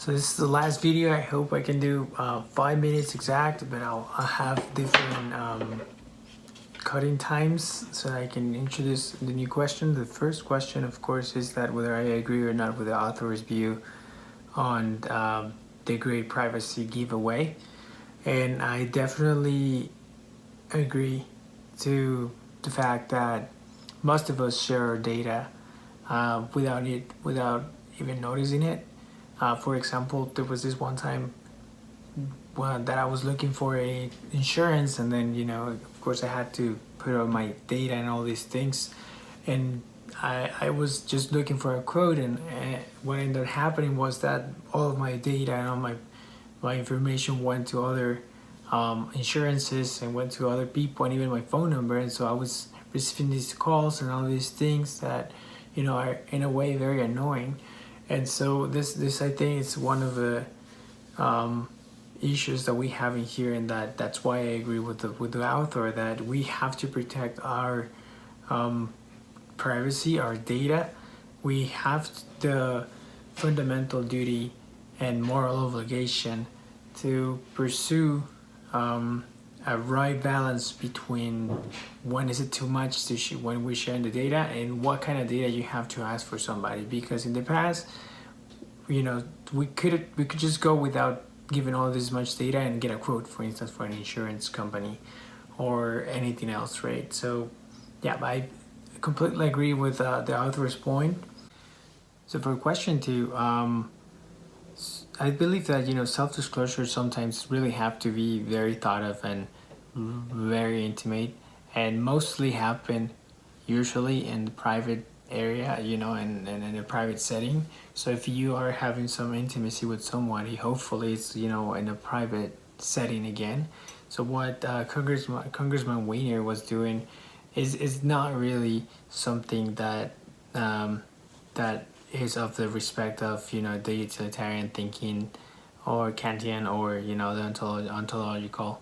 So this is the last video. I hope I can do 5 minutes exact, but I'll have different cutting times so I can introduce the new question. The first question, of course, is that whether I agree or not with the author's view on the great privacy giveaway. And I definitely agree to the fact that most of us share our data without even noticing it. For example, there was this one time that I was looking for a insurance, and then of course I had to put all my data and all these things, and I was just looking for a quote, and what ended up happening was that all of my data and all my information went to other insurances and went to other people, and even my phone number. And so I was receiving these calls and all these things that are in a way very annoying. And so this I think is one of the issues that we have in here, and that's why I agree with the author that we have to protect our privacy, our data. We have the fundamental duty and moral obligation to pursue a right balance between when is it too much to when we're sharing the data and what kind of data you have to ask for somebody. Because in the past, we could just go without giving all this much data and get a quote, for instance, for an insurance company or anything else, right? So yeah, I completely agree with the author's point. So for question two, I believe that self-disclosure sometimes really have to be very thought of and very intimate, and mostly happen usually in the private area, and in a private setting. So if you are having some intimacy with somebody, hopefully it's in a private setting again. So what Congressman Weiner was doing is not really something that that is of the respect of the utilitarian thinking or Kantian or the ontological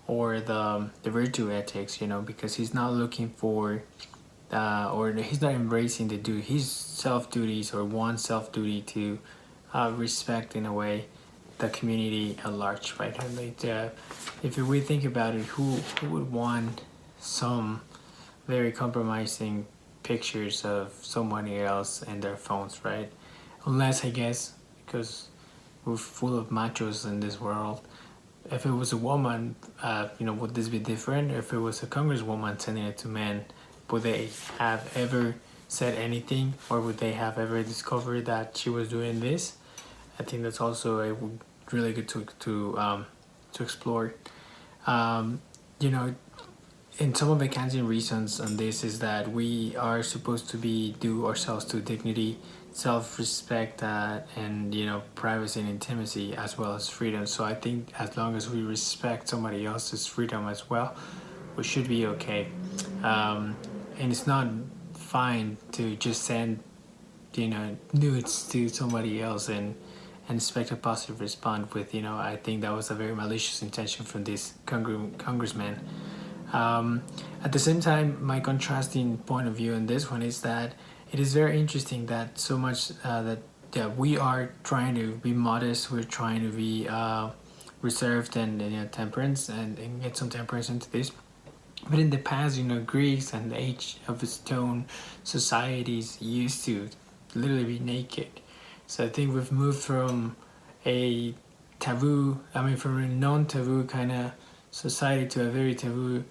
or the virtue ethics, because he's not looking for or he's not embracing his self duties or one's self duty to respect in a way the community at large, right? And if we think about it, who would want some very compromising pictures of somebody else in their phones, right? Unless, I guess, because we're full of machos in this world. If it was a woman, would this be different? If it was a congresswoman sending it to men, would they have ever said anything, or would they have ever discovered that she was doing this? I think that's also really good to explore. And some of the Kantian reasons on this is that we are supposed to do ourselves to dignity, self-respect, and privacy and intimacy, as well as freedom. So I think as long as we respect somebody else's freedom as well, we should be okay. And it's not fine to just send nudes to somebody else and expect a positive response with I think that was a very malicious intention from this congressman. At the same time, my contrasting point of view on this one is that it is very interesting that so much that we are trying to be modest, we're trying to be reserved and temperance and get some temperance into this. But in the past, Greeks and the age of stone societies used to literally be naked. So I think we've moved from a from a non-taboo kind of society to a very taboo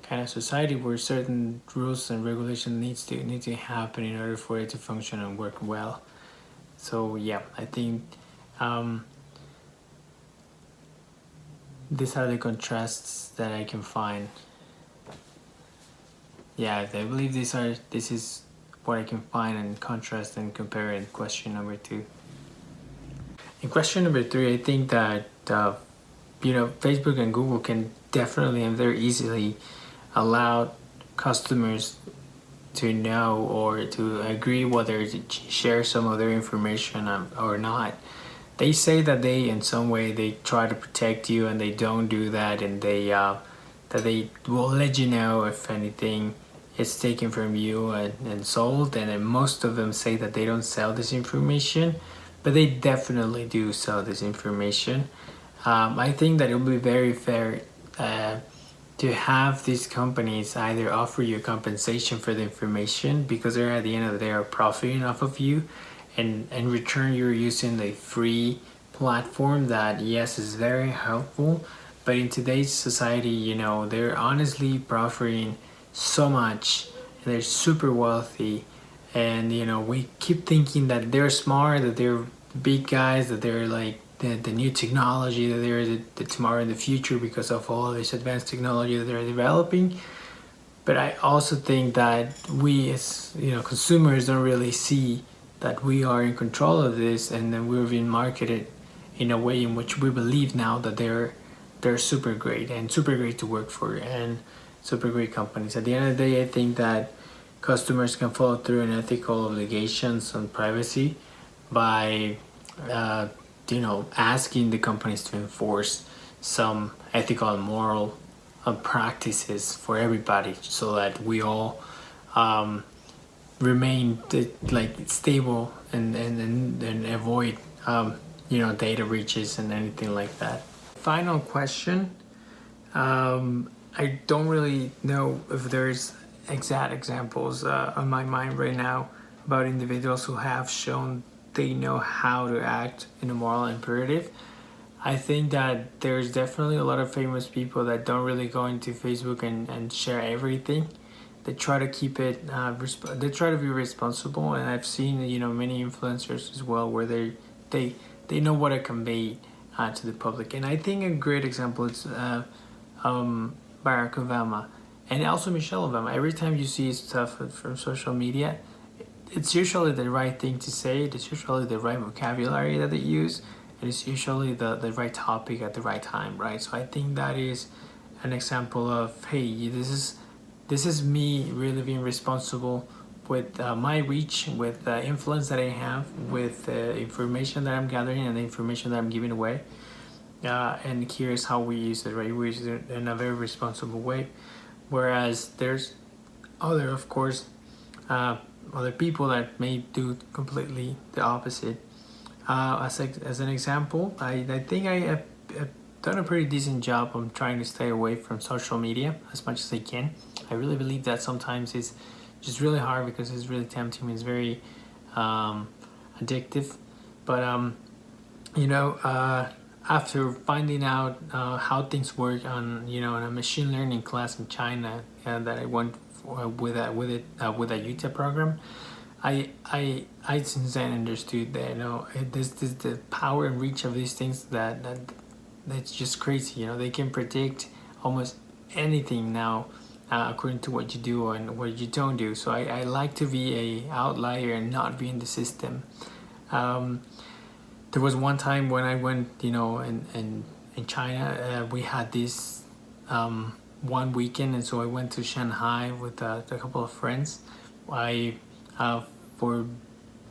kind of society where certain rules and regulations need to happen in order for it to function and work well. So yeah, I think these are the contrasts that I can find. Yeah, I believe this is what I can find and contrast and compare in question number two. In question number three, I think that Facebook and Google can definitely and very easily allow customers to know or to agree whether to share some of their information or not. They say that they, in some way, they try to protect you, and they don't do that, and that they will let you know if anything is taken from you and sold. And then most of them say that they don't sell this information, but they definitely do sell this information. I think that it will be very fair to have these companies either offer you compensation for the information, because they're at the end of the day are profiting off of you, and in return you're using a free platform that, yes, is very helpful, but in today's society, you know, they're honestly profiting so much and they're super wealthy, and you know, we keep thinking that they're smart, that they're big guys, that they're like the new technology, that they're the tomorrow and the future because of all this advanced technology that they're developing. But I also think that we as, you know, consumers don't really see that we are in control of this, and then we're being marketed in a way in which we believe now that they're super great and super great to work for and super great companies. At the end of the day, I think that customers can follow through on ethical obligations on privacy by you know, asking the companies to enforce some ethical and moral practices for everybody, so that we all remain like stable and avoid you know, data breaches and anything like that. Final question. I don't really know if there's exact examples on my mind right now about individuals who have shown they know how to act in a moral imperative. I think that there's definitely a lot of famous people that don't really go into Facebook and share everything. They try to keep it, they try to be responsible, and I've seen, you know, many influencers as well where they know what to convey to the public. And I think a great example is Barack Obama and also Michelle Obama. Every time you see stuff from social media, it's usually the right thing to say, it's usually the right vocabulary that they use, and it's usually the right topic at the right time, right? So I think that is an example of, hey, this is me really being responsible with my reach, with the influence that I have, with the information that I'm gathering and the information that I'm giving away. And here's how we use it, right? We use it in a very responsible way. Whereas there's other, of course, other people that may do completely the opposite. As an example, I think I have done a pretty decent job on trying to stay away from social media as much as I can. I really believe that sometimes it's just really hard because it's really tempting. It's very addictive. But you know, after finding out how things work on, you know, in a machine learning class in China that I went with a UTEP program, I since then understood that, you know, this the power and reach of these things that's just crazy. You know, they can predict almost anything now according to what you do and what you don't do. So I like to be a outlier and not be in the system. There was one time when I went, you know, in China, we had this one weekend, and so I went to Shanghai with a couple of friends. I for,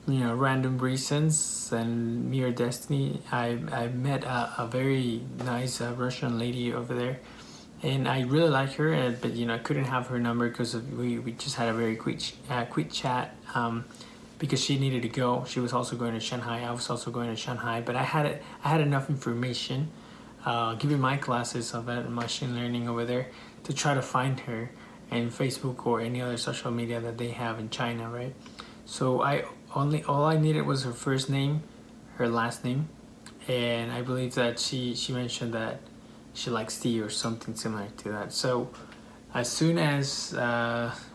you know, random reasons and mere destiny, I met a very nice Russian lady over there, and I really like her, but you know, I couldn't have her number because we just had a very quick chat, because she needed to go. She was also going to Shanghai. I was also going to Shanghai, but I had enough information, given my classes of machine learning over there, to try to find her in Facebook or any other social media that they have in China, right? So all I needed was her first name, her last name, and I believe that she mentioned that she likes tea or something similar to that. So as soon as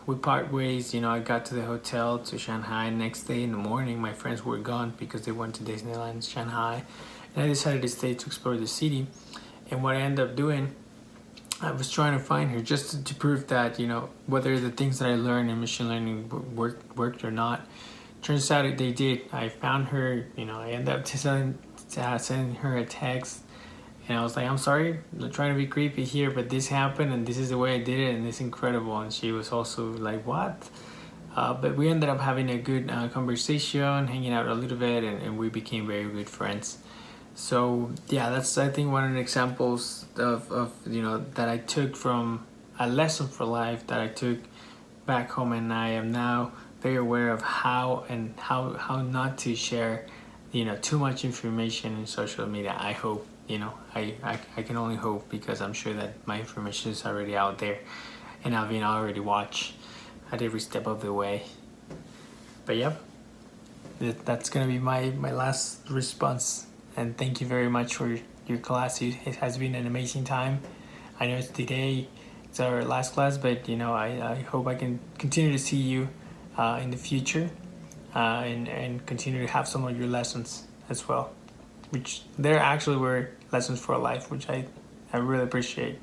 we part ways, you know, I got to the hotel to Shanghai. Next day in the morning, my friends were gone because they went to Disneyland Shanghai, and I decided to stay to explore the city. And what I ended up doing, I was trying to find her just to prove that, you know, whether the things that I learned in machine learning worked or not. Turns out they did. I found her, you know, I ended up sending her a text, and I was like, I'm sorry, I'm not trying to be creepy here, but this happened and this is the way I did it and it's incredible. And she was also like, what? But we ended up having a good conversation, hanging out a little bit, and we became very good friends. So yeah, that's, I think, one of the examples of you know, that I took from a lesson for life that I took back home, and I am now very aware of how not to share the too much information in social media. I hope, I can only hope, because I'm sure that my information is already out there and I've been already watched at every step of the way. But yep, that's gonna be my last response. And thank you very much for your class. It has been an amazing time. I know it's today, it's our last class, but I hope I can continue to see you in the future, and continue to have some of your lessons as well, which there actually were lessons for life, which I really appreciate.